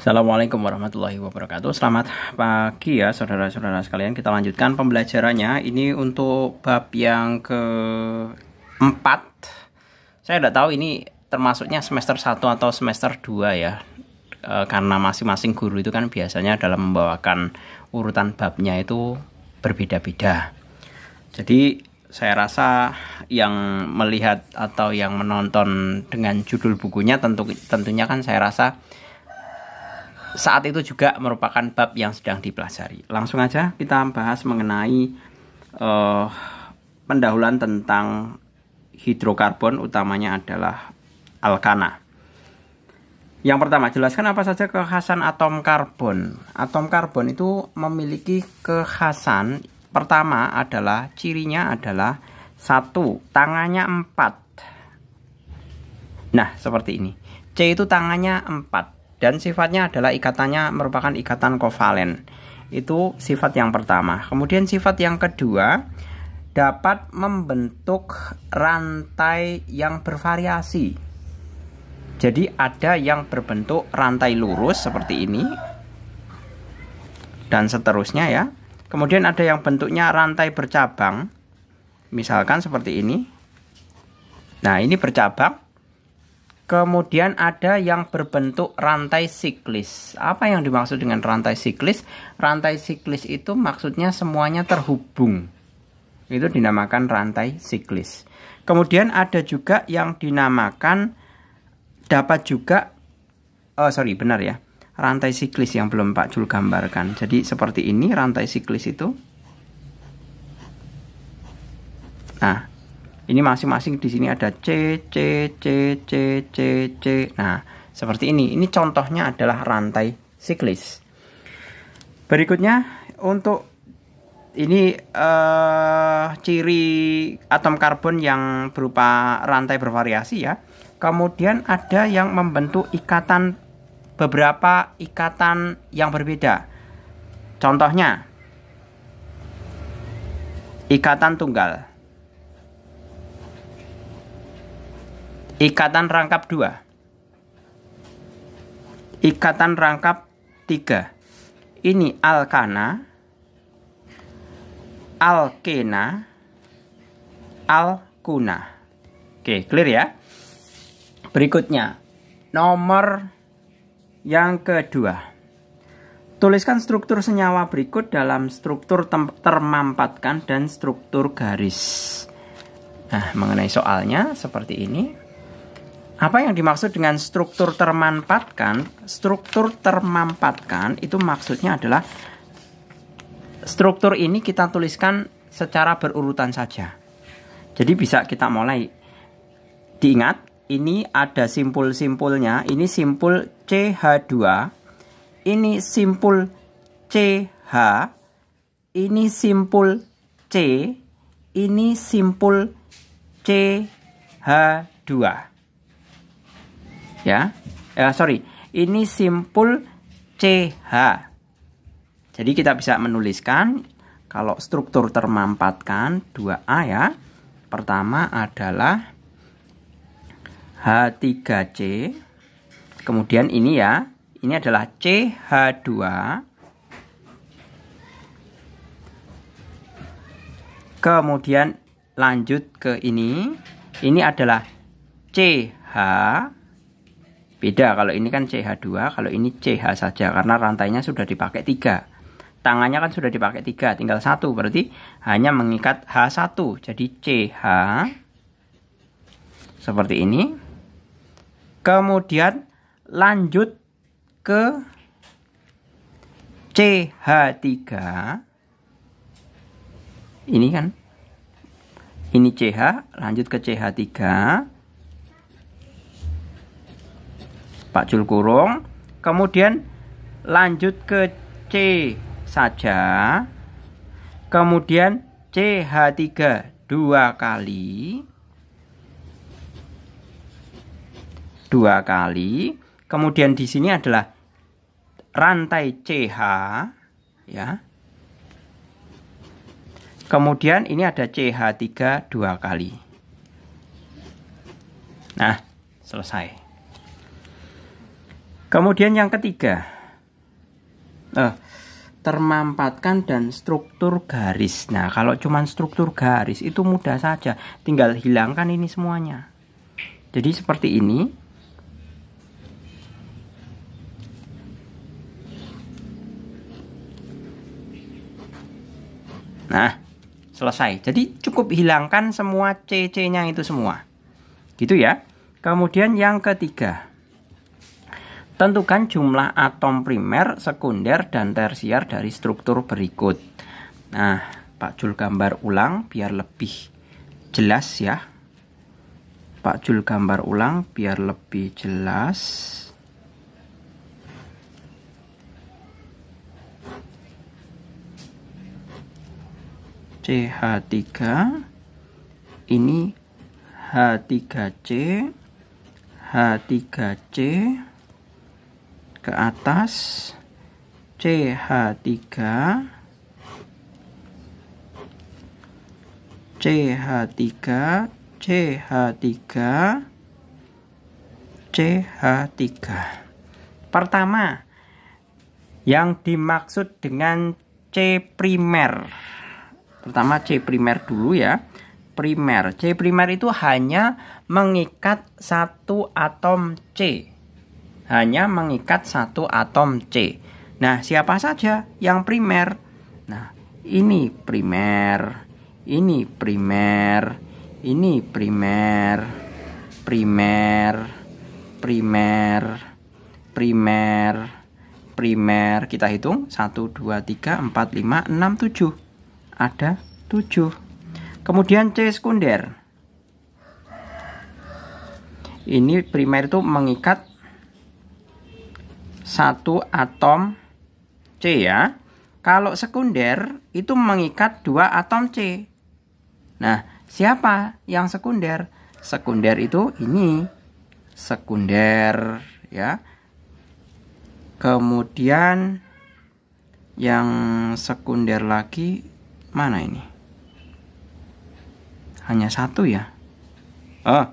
Assalamualaikum warahmatullahi wabarakatuh. Selamat pagi ya saudara-saudara sekalian. Kita lanjutkan pembelajarannya. Ini untuk bab yang keempat. Saya tidak tahu ini termasuknya semester 1 atau semester 2 ya. Karena masing-masing guru itu kan biasanya dalam membawakan urutan babnya itu berbeda-beda. Jadi saya rasa yang melihat atau yang menonton dengan judul bukunya tentunya kan saya rasa saat itu juga merupakan bab yang sedang dipelajari. Langsung aja kita bahas mengenai pendahuluan tentang hidrokarbon, utamanya adalah alkana. Yang pertama, jelaskan apa saja kekhasan atom karbon. Atom karbon itu memiliki kekhasan. Pertama adalah cirinya adalah 1, tangannya 4. Nah, seperti ini. C itu tangannya 4. Dan sifatnya adalah ikatannya merupakan ikatan kovalen. Itu sifat yang pertama. Kemudian sifat yang kedua, dapat membentuk rantai yang bervariasi. Jadi ada yang berbentuk rantai lurus seperti ini. Dan seterusnya ya. Kemudian ada yang bentuknya rantai bercabang. Misalkan seperti ini. Nah, ini bercabang. Kemudian ada yang berbentuk rantai siklis. Apa yang dimaksud dengan rantai siklis? Rantai siklis itu maksudnya semuanya terhubung. Itu dinamakan rantai siklis. Kemudian ada juga yang dinamakan dapat juga benar ya. Rantai siklis yang belum Pak Jul gambarkan. Jadi seperti ini rantai siklis itu. Nah, ini masing-masing di sini ada C. Nah, seperti ini. Ini contohnya adalah rantai siklis. Berikutnya untuk ini ciri atom karbon yang berupa rantai bervariasi ya. Kemudian ada yang membentuk beberapa ikatan yang berbeda. Contohnya ikatan tunggal, ikatan rangkap 2, ikatan rangkap 3. Ini alkana, alkena, alkuna. Oke, clear ya. Berikutnya, nomor yang kedua. Tuliskan struktur senyawa berikut dalam struktur termampatkan dan struktur garis. Nah, mengenai soalnya seperti ini. Apa yang dimaksud dengan struktur termampatkan? Struktur termampatkan itu maksudnya adalah struktur ini kita tuliskan secara berurutan saja. Jadi bisa kita mulai. Diingat, ini ada simpul-simpulnya. Ini simpul CH2. Ini simpul CH. Ini simpul C. Ini simpul CH2. Ya, ini simpul CH. Jadi kita bisa menuliskan kalau struktur termampatkan 2A ya. Pertama adalah H3C. Kemudian ini ya, ini adalah CH2. Kemudian lanjut ke ini. Ini adalah CH. Beda, kalau ini kan CH2, kalau ini CH saja karena rantainya sudah dipakai 3. Tangannya kan sudah dipakai 3, tinggal 1, berarti hanya mengikat H1. Jadi CH seperti ini. Kemudian lanjut ke CH3. Ini kan. Ini CH, lanjut ke CH3. Pak Jul kurung, kemudian lanjut ke C saja, kemudian CH3 2 kali, kemudian di sini adalah rantai CH, ya. Kemudian ini ada CH3 2 kali. Nah, selesai. Kemudian yang ketiga, termampatkan dan struktur garis. Nah, kalau cuma struktur garis itu mudah saja, tinggal hilangkan ini semuanya. Jadi seperti ini. Nah, selesai. Jadi cukup hilangkan semua CC-nya itu semua. Gitu ya. Kemudian yang ketiga, tentukan jumlah atom primer, sekunder, dan tersier dari struktur berikut. Nah, Pak Jul gambar ulang biar lebih jelas ya. Pak Jul gambar ulang biar lebih jelas. CH3, ini H3C, H3C, ke atas CH3, CH3, CH3, CH3. Pertama, yang dimaksud dengan C primer. Pertama C primer dulu ya. Primer. C primer itu hanya mengikat satu atom C. Hanya mengikat satu atom C. Nah, siapa saja yang primer? Nah, ini primer, ini primer, ini primer, primer, primer, primer, primer. Kita hitung 1, 2, 3, 4, 5, 6, 7. Ada 7. Kemudian C sekunder. Ini primer itu mengikat satu atom C ya. Kalau sekunder itu mengikat 2 atom C. Nah, siapa yang sekunder? Sekunder itu ini. Sekunder ya. Kemudian yang sekunder lagi mana ini? Hanya satu ya. Oh,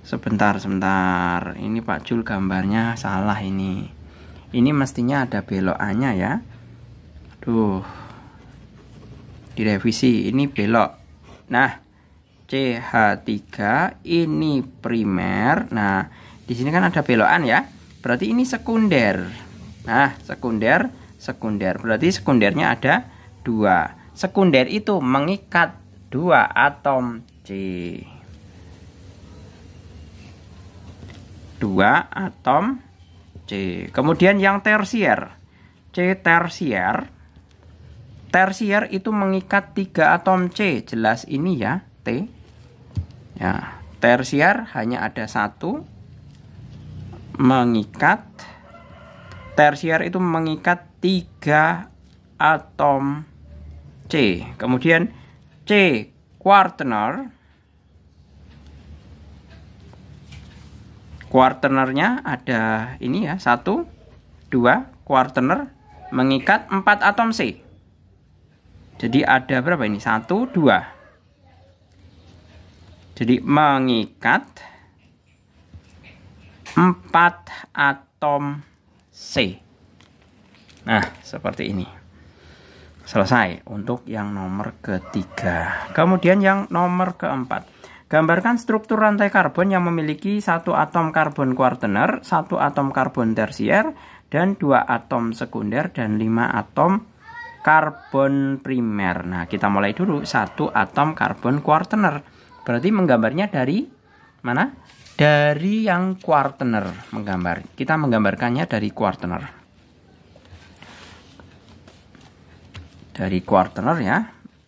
sebentar. Ini Pak Jul gambarnya salah ini. Ini mestinya ada belokannya ya. Aduh, direvisi. Ini belok. Nah, CH3 ini primer. Nah, di sini kan ada belokan ya. Berarti ini sekunder. Nah, sekunder. Berarti sekundernya ada 2. Sekunder itu mengikat 2 atom C. 2 atom C. Kemudian yang tersier. C tersier. Tersier itu mengikat 3 atom C. Jelas ini ya, T. Ya, tersier hanya ada 1 mengikat. Tersier itu mengikat 3 atom C. Kemudian C quaterner. Quaternernya ada ini ya, 1, 2, quaterner mengikat 4 atom C. Jadi ada berapa ini? 1, 2. Jadi mengikat 4 atom C. Nah, seperti ini. Selesai untuk yang nomor ketiga. Kemudian yang nomor keempat. Gambarkan struktur rantai karbon yang memiliki 1 atom karbon quaterner, 1 atom karbon tersier, dan 2 atom sekunder, dan 5 atom karbon primer. Nah, kita mulai dulu. 1 atom karbon quaterner. Berarti menggambarnya dari mana? Dari yang quaterner menggambar. Kita menggambarkannya dari quaterner. Dari quaterner ya,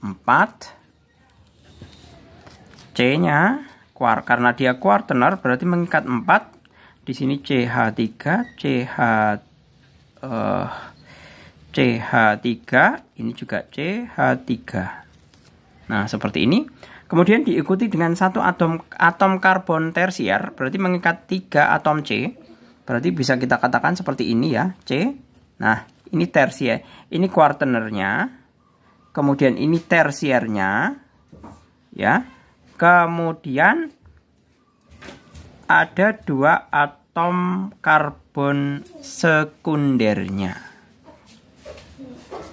4. C-nya karena dia quaterner berarti mengikat 4. Di sini CH3, CH3, ini juga CH3. Nah, seperti ini. Kemudian diikuti dengan 1 atom karbon tersier, berarti mengikat 3 atom C. Berarti bisa kita katakan seperti ini ya, C. Nah, ini tersier, ini quaternernya. Kemudian ini tersiernya, ya. Kemudian ada 2 atom atom karbon sekundernya.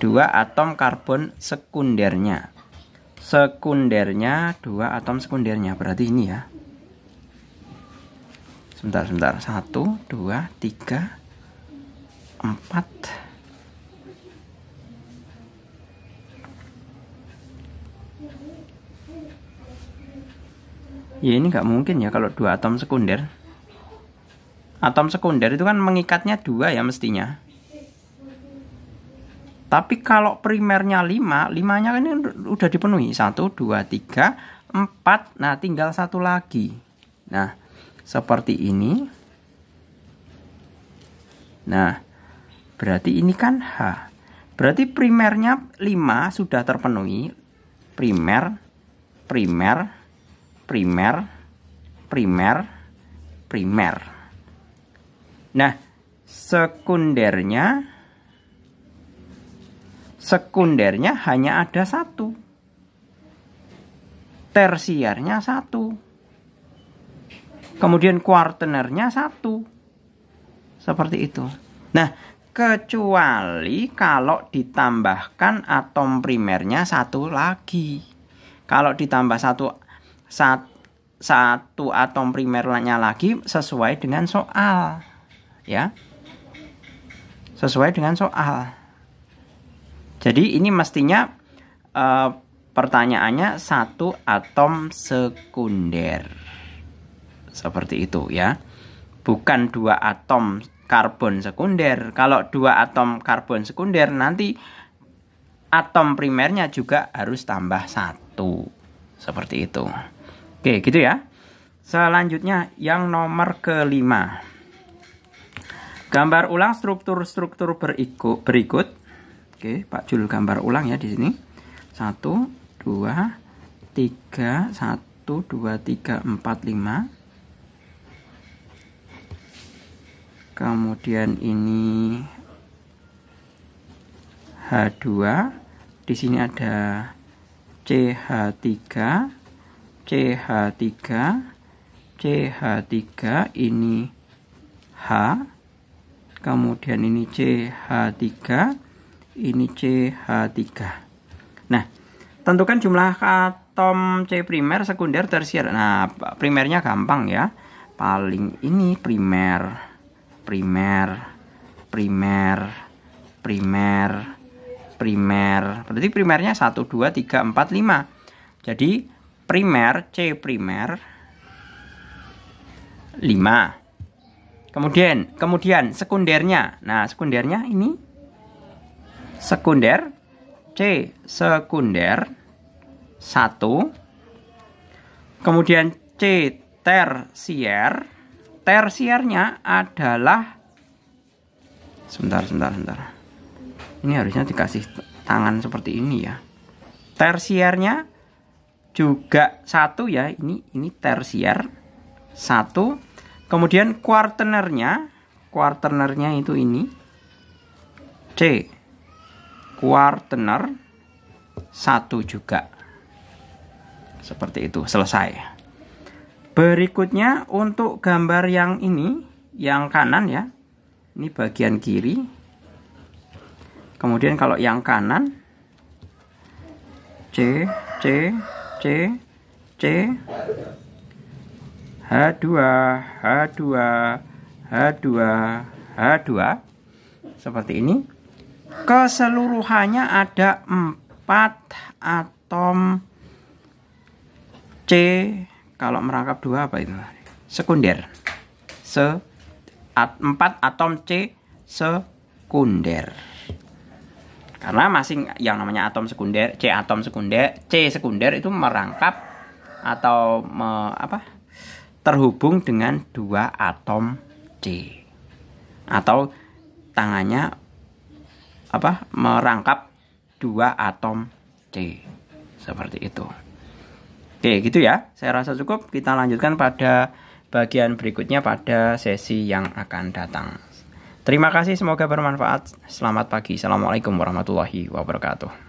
2 atom karbon sekundernya. Sekundernya 2 atom sekundernya. Berarti ini ya. Sebentar. 1, 2, 3, 4. Ya ini nggak mungkin ya kalau 2 atom sekunder. Atom sekunder itu kan mengikatnya 2 ya mestinya. Tapi kalau primernya 5, 5-nya kan ini udah dipenuhi. 1, 2, 3, 4. Nah tinggal 1 lagi. Nah seperti ini. Nah berarti ini kan H. Berarti primernya 5 sudah terpenuhi. Primer. Nah, sekundernya hanya ada 1. Tersiernya 1. Kemudian kuartenernya 1. Seperti itu. Nah, kecuali kalau ditambahkan atom primernya 1 lagi. Kalau ditambah satu atom primernya lagi sesuai dengan soal, ya, sesuai dengan soal. Jadi ini mestinya pertanyaannya 1 atom sekunder, seperti itu ya, bukan 2 atom karbon sekunder. Kalau 2 atom karbon sekunder nanti atom primernya juga harus tambah 1. Seperti itu. Oke, gitu ya. Selanjutnya yang nomor kelima. Gambar ulang struktur-struktur berikut. Oke, Pak Jul gambar ulang ya di sini. 1, 2, 3, 1, 2, 3, 4, 5. Kemudian ini H2. Di sini ada CH3, CH3, CH3, ini H, kemudian ini CH3, ini CH3. Nah, tentukan jumlah atom C primer, sekunder, tersier. Nah, primernya gampang ya. Paling ini primer. Berarti primernya 1, 2, 3, 4, 5. Jadi primer C primer 5. Kemudian sekundernya. Nah, sekundernya ini sekunder C sekunder 1. Kemudian C tersier. Tersiernya adalah sebentar. Ini harusnya dikasih tangan seperti ini ya. Tersiernya juga 1 ya. Ini tersier 1. Kemudian kuartenernya itu ini C kuartener 1 juga. Seperti itu, selesai. Berikutnya untuk gambar yang ini, yang kanan ya. Ini bagian kiri. Kemudian kalau yang kanan C H2 seperti ini. Keseluruhannya ada 4 atom C. Kalau merangkap 2 apa itu? Sekunder. 4 atom C sekunder. Karena masing yang namanya atom sekunder, C sekunder itu merangkap atau terhubung dengan 2 atom C. Atau tangannya merangkap 2 atom C. Seperti itu. Oke, gitu ya. Saya rasa cukup. Kita lanjutkan pada bagian berikutnya pada sesi yang akan datang. Terima kasih, semoga bermanfaat. Selamat pagi. Assalamualaikum warahmatullahi wabarakatuh.